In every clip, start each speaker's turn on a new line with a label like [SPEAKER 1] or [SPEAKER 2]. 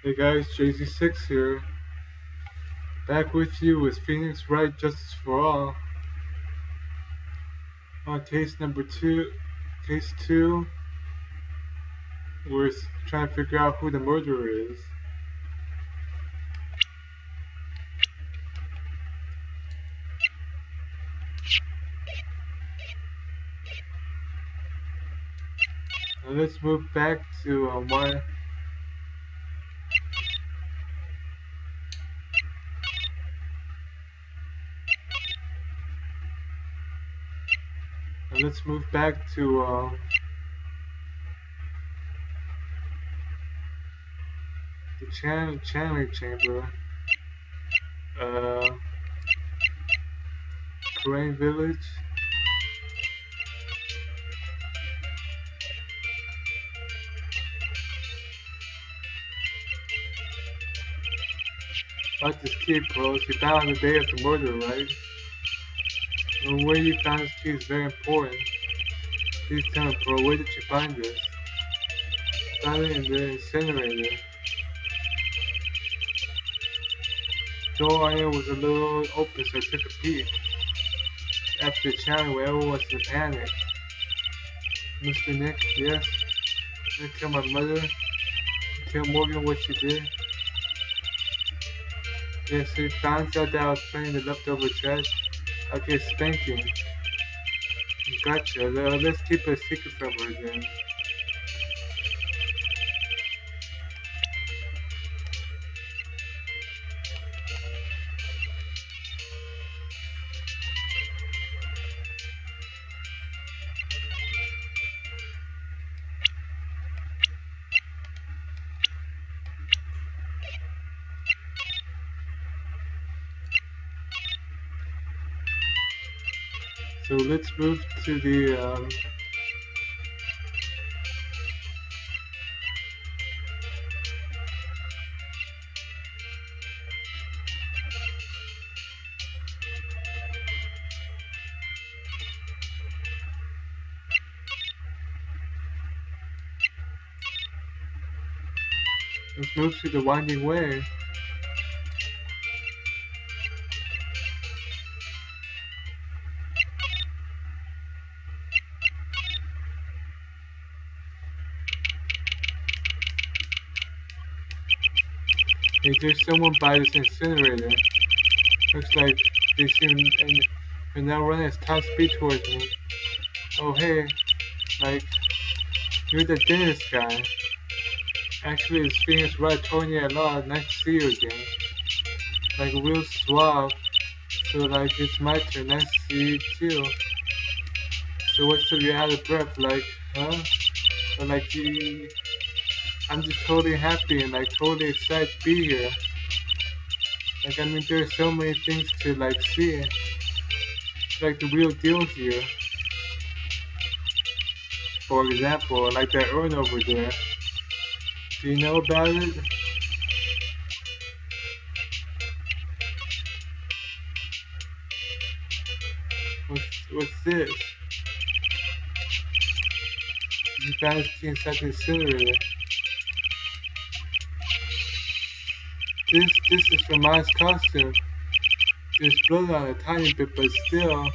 [SPEAKER 1] Hey guys, JC6 here, back with you with Phoenix Wright Justice for All. On case two, we're trying to figure out who the murderer is. Now let's move back to one. Now let's move back to the channeling chamber. Uh, Crane Village. About this key, Pros. You found on the day of the murder, right? And where you found this key is very important. Please tell me, Pro, where did you find this? Found it in the incinerator. Door on it was a little open, so I took a peek. After the challenge, where everyone was in panic. Mr. Nick, yes? I tell my mother, tell Morgan what she did. Yes, he finds out that I was playing the leftover trash. I'll get spanking. Gotcha. Let's keep a secret from her then. So let's move to the let's move to the winding way. Hey, there's someone by this incinerator. Looks like they seem and they're now running at top speed towards me. Oh hey, like you're the dentist guy. Actually, it's Phoenix Wright, Tony a lot. Nice to see you again. Like real suave. So like it's my turn. Nice to see you too. So what's up? You're out of breath, like, huh? Or like I'm just totally happy and like totally excited to be here. Like I mean, there's so many things to like see. Like the real deal here. For example, like that urn over there. Do you know about it? What's this? You found this key inside the incinerator. This is from Miles' costume. There's blood on it a tiny bit, but still.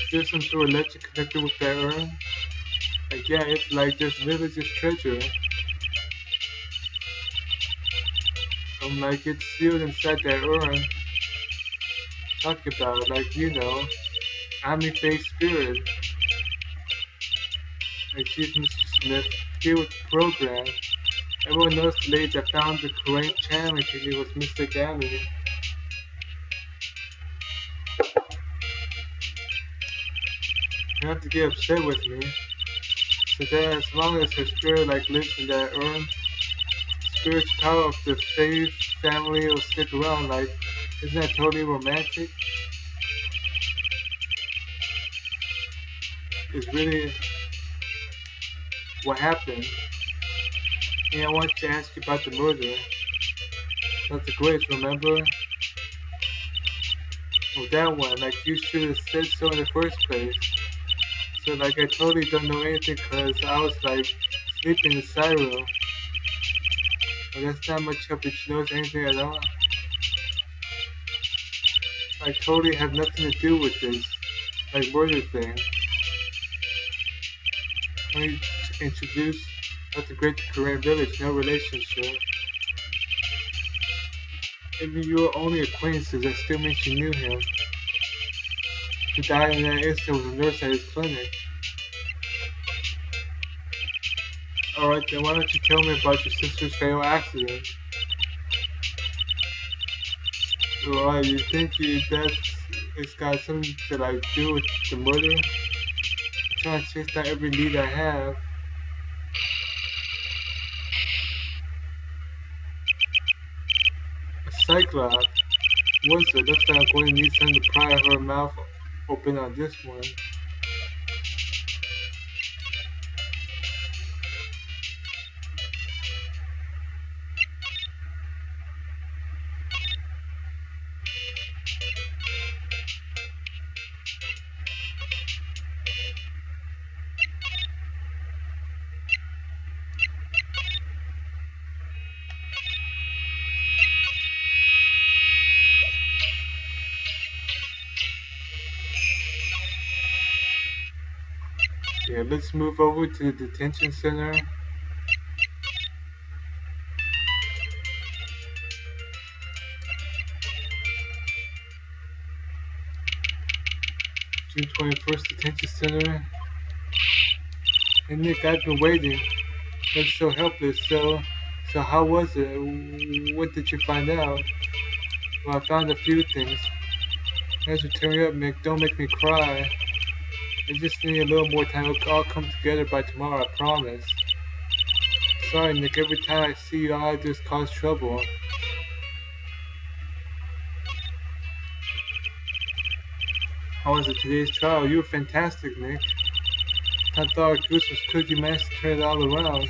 [SPEAKER 1] Is there some sort of legend connected with that urn? Like yeah, it's like this village's treasure. Like it's sealed inside that urn. Talk about like you know, Omni-Face Spirit. Like Chief Mr. Smith, here with the program. Everyone knows the lady that found the correct channel technique was Mr. Galley. You have to get upset with me. So that as long as her spirit like lives in that urn, spiritual power of the Faith family will stick around. Like, isn't that totally romantic? It's really what happened. And I want to ask you about the murder. That's the Grace, remember? Oh, that one. Like, you should have said so in the first place. So, like, I totally don't know anything because I was, like, sleeping in the side room. But that's not much help if she knows anything at all. I totally have nothing to do with this, like, murder thing. Only introduced Dr. Great to Korean village, no relationship. Maybe you were only acquaintances, that still means you knew him. He died in that instant with a nurse at his clinic. Alright, then why don't you tell me about your sister's fatal accident? Alright, you think it's got something to like do with the murder? I'm trying to chase down every lead I have. A Psyche-Locks? Was it? Looks like I'm going to need something to pry her mouth open on this one. Yeah, let's move over to the detention center. June 21st Detention Center. Hey Nick, I've been waiting. I'm so helpless. So how was it? What did you find out? Well, I found a few things. Thanks for turning up, Nick. Don't make me cry. I just need a little more time. It'll all come together by tomorrow, I promise. Sorry, Nick. Every time I see you, all I do is cause trouble. How was it today's trial? You were fantastic, Nick. I thought our goose was cooked. You managed to turn it all around.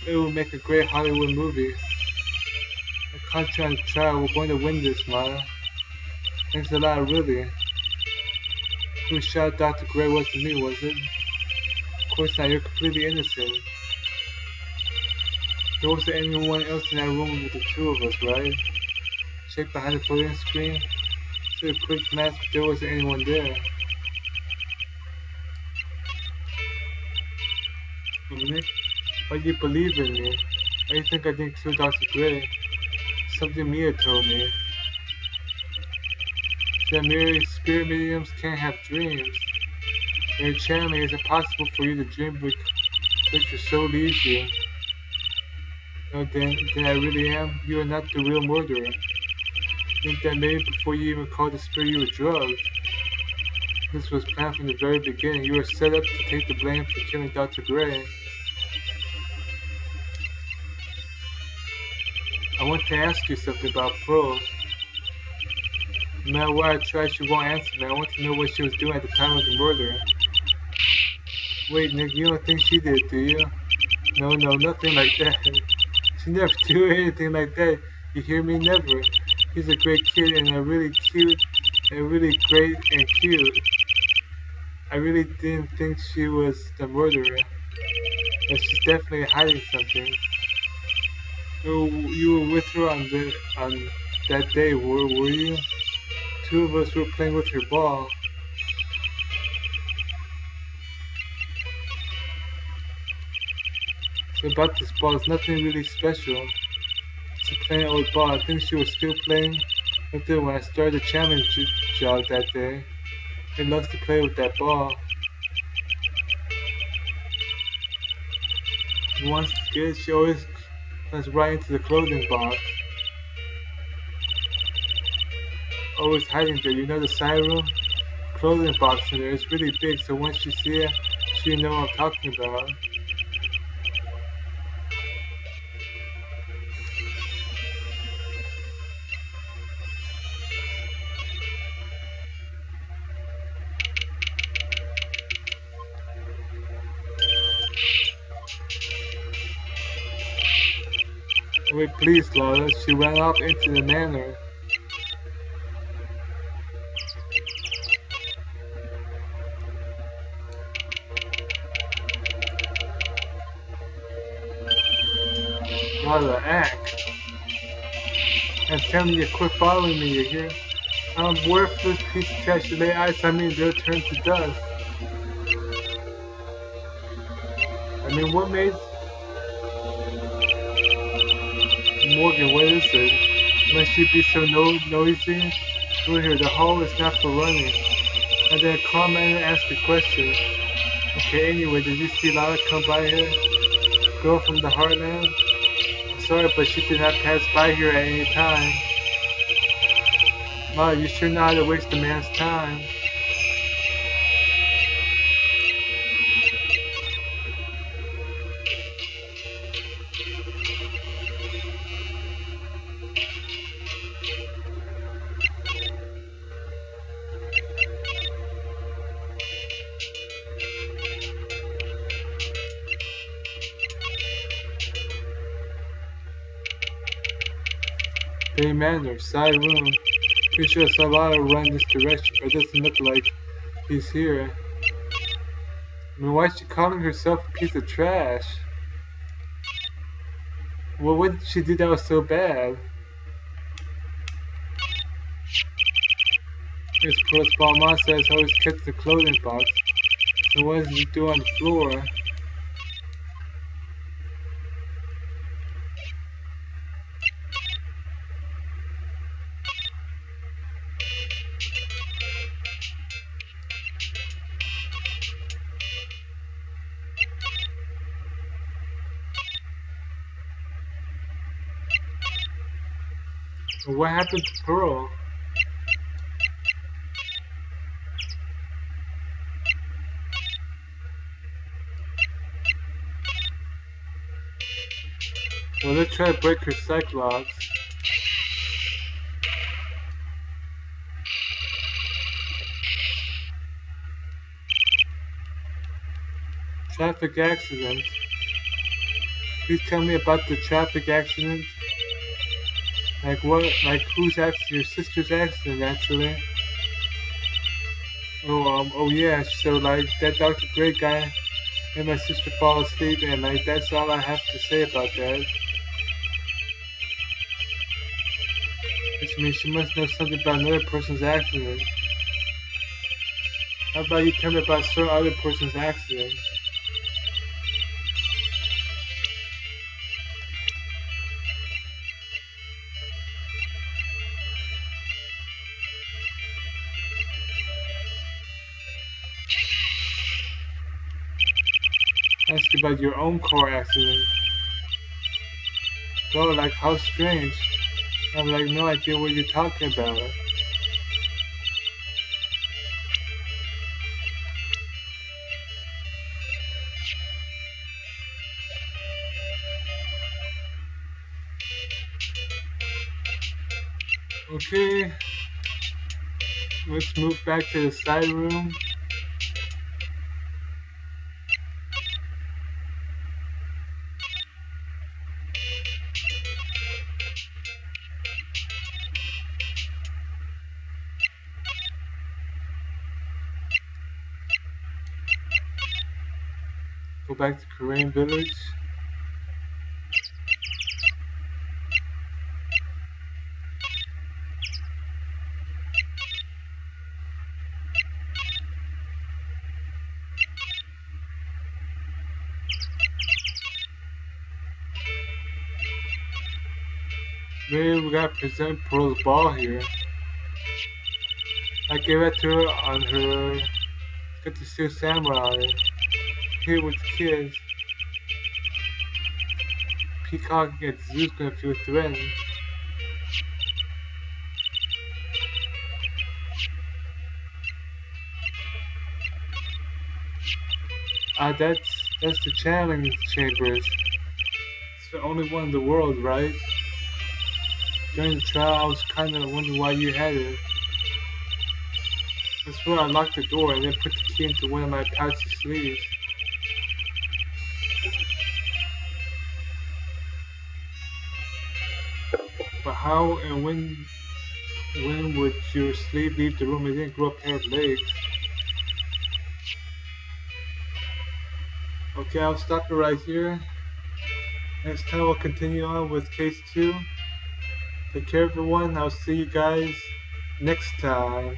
[SPEAKER 1] It would make a great Hollywood movie. I caught you on the trial. We're going to win this, Mara. Thanks a lot, really. Who shot Dr. Gray wasn't me, was it? Of course not. You're completely innocent. There wasn't anyone else in that room with the two of us, right? Check behind the photo screen. Took a quick glance, but there wasn't anyone there. Nick, why do you believe in me? Why do you think I didn't kill Dr. Gray? Something Mia told me. That merely spirit mediums can't have dreams. When you're channeling, it's impossible for you to dream because your soul leaves you. No, then I really am. You are not the real murderer. Think that maybe before you even called the spirit, you were drugged. This was planned from the very beginning. You were set up to take the blame for killing Dr. Gray. I want to ask you something about Pearl. No matter what I try, she won't answer me. I want to know what she was doing at the time of the murder. Wait, Nick, you don't think she did, do you? No, nothing like that. She never do anything like that. You hear me? Never. He's a great kid and a really cute, and really great and cute. I really didn't think she was the murderer. But she's definitely hiding something. You were with her on that day, were you? Two of us were playing with her ball. So about this ball, it's nothing really special. It's a plain old ball. I think she was still playing with it when I started the challenge job that day. She loves to play with that ball. Once it's good, she always runs right into the clothing box. Always hiding there. You know the side room? Clothing box in there. It's really big, so once you see it, you know what I'm talking about. Wait, please, Laura. She ran off into the manor. how to act. And tell me to quit following me, you hear? I'm a worthless piece of trash. You lay eyes on me and they'll turn to dust. I mean, what made... Morgan, what is it? Must you be so noisy? Look here, the hall is not for running. And then calm and ask a question. Okay, anyway, did you see Lala come by here? Girl from the heartland? Sorry, but she did not pass by here at any time. Wow, you sure know how to waste a man's time. Hey man, side room. Pretty sure Salvador run this direction, but it doesn't look like he's here. I mean, why is she calling herself a piece of trash? Well, what did she do that was so bad? This poor Balma says always kept the clothing box. So what does he do on the floor? What happened to Pearl? Well, let's try to break her Psyche-Locks. Traffic accident. Please tell me about the traffic accident. Like what? Like whose accident? Your sister's accident, actually. Oh yeah. So like that Dr. Gray guy made my sister fall asleep, and like that's all I have to say about that. Which means she must know something about another person's accident. How about you tell me about some other person's accident? Ask about your own car accident. Oh, like how strange. I have like no idea what you're talking about. Okay, let's move back to the side room. Go back to Korean village. Maybe we gotta present Pearl's ball here. I gave it to her on her. Got the Steel Samurai on it. Here with the kids. Peacock and Zoo's gonna feel threatened. That's the channeling chambers. It's the only one in the world, right? During the trial, I was kind of wondering why you had it. That's where I locked the door and then put the key into one of my pouchy sleeves. But how and when would your sleeve leave the room and then grow a pair of legs? Okay, I'll stop it right here. Next time we'll continue on with case 2. Take care everyone. I'll see you guys next time.